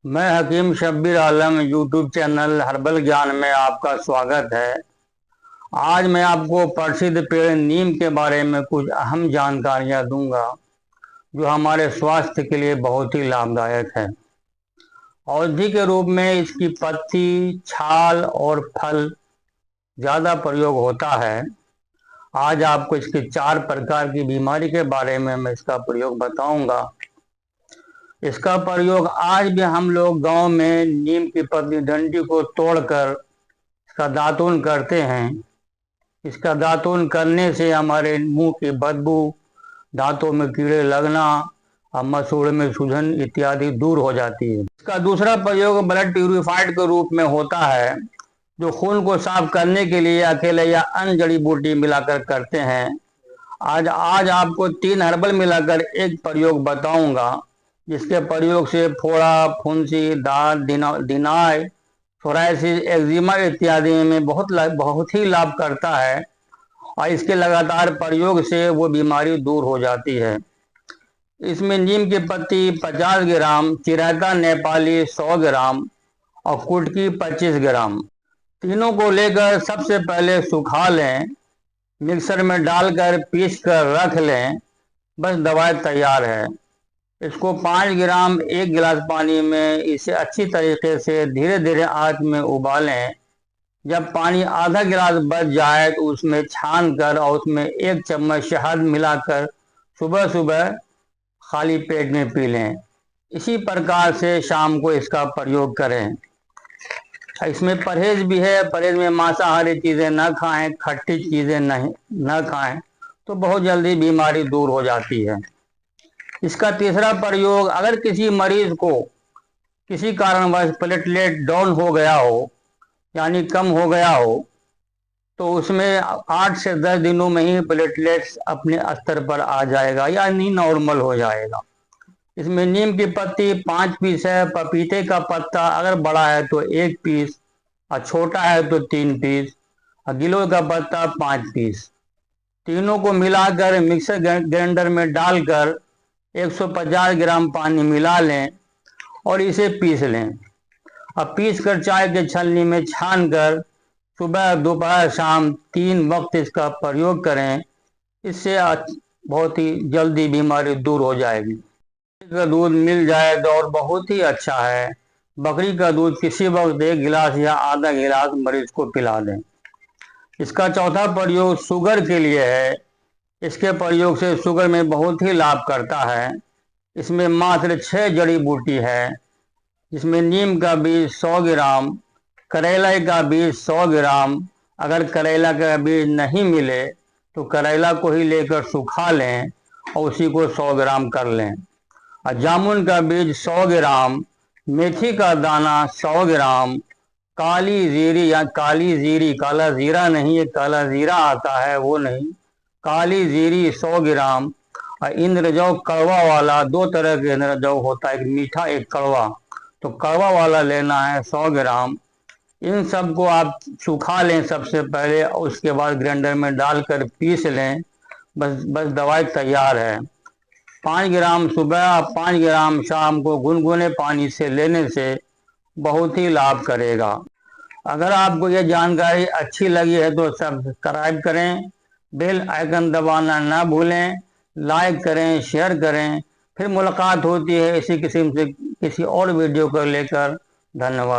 मैं हकीम शब्बीर आलम YouTube channel herbal ज्ञान में आपका स्वागत है। आज मैं आपको प्रसिद्ध पेड़ नीम के बारे में कुछ अहम जानकारियां दूंगा जो हमारे स्वास्थ्य के लिए बहुत ही लाभदायक है। औषधि के रूप में इसकी पत्ती, छाल और फल ज़्यादा प्रयोग होता है। आज आपको इसकी 4 प्रकार की बीमारी के बारे में मैं इसका प्रयोग बताऊंगा। इसका प्रयोग आज भी हम लोग गांव में नीम की पत्ती डंडी को तोड़कर इसका दातुन करते हैं। इसका दातुन करने से हमारे मुंह की बदबू, दांतों में कीड़े लगना और मसूड़े में सूजन इत्यादि दूर हो जाती है। इसका दूसरा प्रयोग ब्लड प्यूरिफाइड के रूप में होता है, जो खून को साफ करने के लिए अकेले या अन्य जड़ी बूटी मिलाकर करते हैं। आज आपको 3 हर्बल मिलाकर एक प्रयोग बताऊंगा, जिसके प्रयोग से फोड़ा, फुंसी, दाद, दिनाय, सोराइसिस, एक्जिमा इत्यादि में बहुत ही लाभ करता है और इसके लगातार प्रयोग से वो बीमारी दूर हो जाती है। इसमें नीम की पत्ती 50 ग्राम, चिरैता नेपाली 100 ग्राम और कुटकी 25 ग्राम, तीनों को लेकर सबसे पहले सुखा लें, मिक्सर में डालकर पीस कर रख लें। बस दवाई तैयार है। इसको 5 ग्राम 1 गिलास पानी में इसे अच्छी तरीके से धीरे धीरे आंच में उबालें। जब पानी आधा गिलास बच जाए तो उसमें छान कर और उसमें 1 चम्मच शहद मिलाकर सुबह सुबह खाली पेट में पी लें। इसी प्रकार से शाम को इसका प्रयोग करें। इसमें परहेज भी है। परहेज में मांसाहारी चीज़ें न खाएं, खट्टी चीज़ें नहीं न खाएं, तो बहुत जल्दी बीमारी दूर हो जाती है। इसका तीसरा प्रयोग, अगर किसी मरीज को किसी कारणवश प्लेटलेट डाउन हो गया हो, यानी कम हो गया हो, तो उसमें 8 से 10 दिनों में ही प्लेटलेट्स अपने स्तर पर आ जाएगा, यानी नॉर्मल हो जाएगा। इसमें नीम की पत्ती 5 पीस है। पपीते का पत्ता अगर बड़ा है तो 1 पीस और छोटा है तो 3 पीस और गिलोय का पत्ता 5 पीस। तीनों को मिलाकर मिक्सर ग्राइंडर में डालकर 150 ग्राम पानी मिला लें और इसे पीस लें। अब पीस कर चाय के छलनी में छान कर सुबह, दोपहर, शाम 3 वक्त इसका प्रयोग करें। इससे बहुत ही जल्दी बीमारी दूर हो जाएगी। बकरी का दूध मिल जाए तो और बहुत ही अच्छा है। बकरी का दूध किसी वक्त 1 गिलास या आधा गिलास मरीज को पिला दें। इसका चौथा प्रयोग शुगर के लिए है। इसके प्रयोग से शुगर में बहुत ही लाभ करता है। इसमें मात्र 6 जड़ी बूटी है, जिसमें नीम का बीज 100 ग्राम, करेला का बीज 100 ग्राम। अगर करेला का बीज नहीं मिले तो करेला को ही लेकर सुखा लें और उसी को 100 ग्राम कर लें। और जामुन का बीज 100 ग्राम, मेथी का दाना 100 ग्राम, काली जीरी या काली जीरी, काला जीरा नहीं, ये काला जीरा आता है वो नहीं, काली जीरी 100 ग्राम। और इंद्रजौ कड़वा वाला, 2 तरह के इंद्रजौ होता है, एक मीठा एक कड़वा, तो कड़वा वाला लेना है 100 ग्राम। इन सब को आप सुखा लें सबसे पहले और उसके बाद ग्राइंडर में डालकर पीस लें। बस दवाई तैयार है। 5 ग्राम सुबह और 5 ग्राम शाम को गुनगुने पानी से लेने से बहुत ही लाभ करेगा। अगर आपको यह जानकारी अच्छी लगी है तो सब्सक्राइब करें, बेल आइकन दबाना ना भूलें, लाइक करें, शेयर करें। फिर मुलाकात होती है इसी किस्म से किसी और वीडियो को लेकर। धन्यवाद।